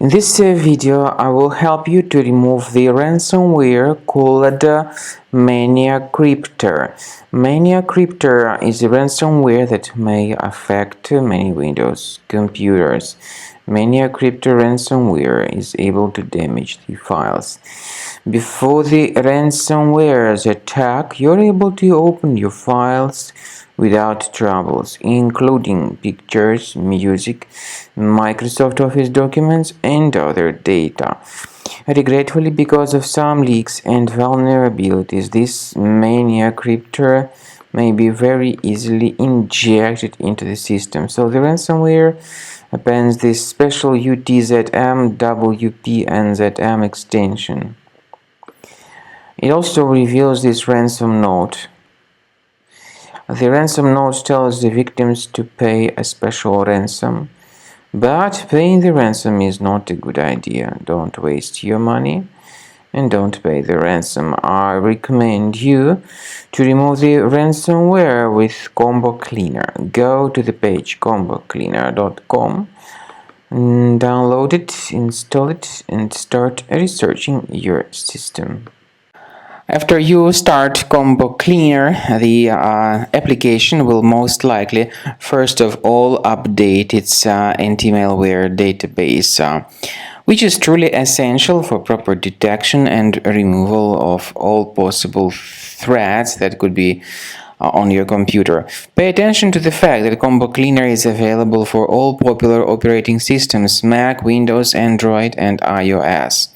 In this video, I will help you to remove the ransomware called Mania Crypter. Mania Crypter is a ransomware that may affect many Windows computers. Mania Crypter ransomware is able to damage the files. Before the ransomware's attack, you're able to open your files without troubles, including pictures, music, Microsoft Office documents, and other data. Regretfully, because of some leaks and vulnerabilities, this Mania Crypter may be very easily injected into the system. So the ransomware appends this special utZMwPnzM extension. It also reveals this ransom note. The ransom note tells the victims to pay a special ransom, but paying the ransom is not a good idea. Don't waste your money and don't pay the ransom. I recommend you to remove the ransomware with Combo Cleaner. Go to the page combocleaner.com, download it, install it, and start researching your system. After you start Combo Cleaner, the application will most likely first of all update its anti-malware database, which is truly essential for proper detection and removal of all possible threats that could be on your computer. Pay attention to the fact that Combo Cleaner is available for all popular operating systems: Mac, Windows, Android, and iOS.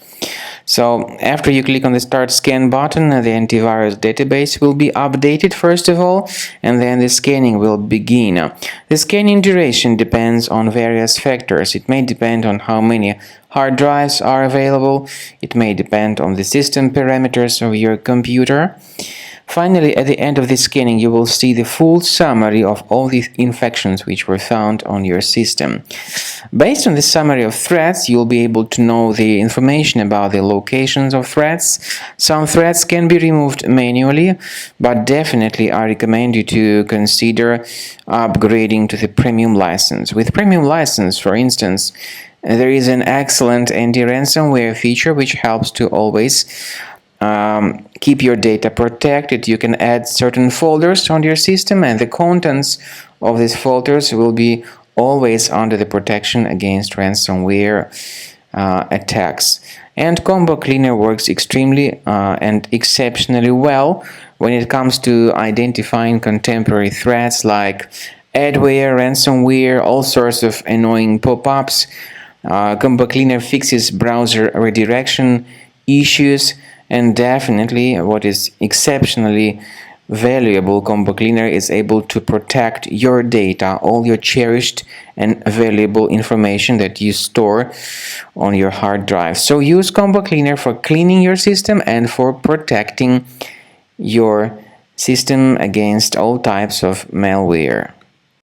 So after you click on the Start Scan button, the antivirus database will be updated first of all, and then the scanning will begin. The scanning duration depends on various factors. It may depend on how many hard drives are available. It may depend on the system parameters of your computer. Finally, at the end of the scanning, you will see the full summary of all the infections which were found on your system. Based on the summary of threats, you'll be able to know the information about the locations of threats. Some threats can be removed manually, but definitely I recommend you to consider upgrading to the premium license. With premium license, for instance, there is an excellent anti-ransomware feature which helps to always keep your data protected. You can add certain folders on your system, and the contents of these folders will be always under the protection against ransomware attacks. And Combo Cleaner works extremely and exceptionally well when it comes to identifying contemporary threats like adware, ransomware, all sorts of annoying pop-ups. Combo Cleaner fixes browser redirection issues. And definitely, what is exceptionally valuable, Combo Cleaner is able to protect your data, all your cherished and valuable information that you store on your hard drive. So use Combo Cleaner for cleaning your system and for protecting your system against all types of malware.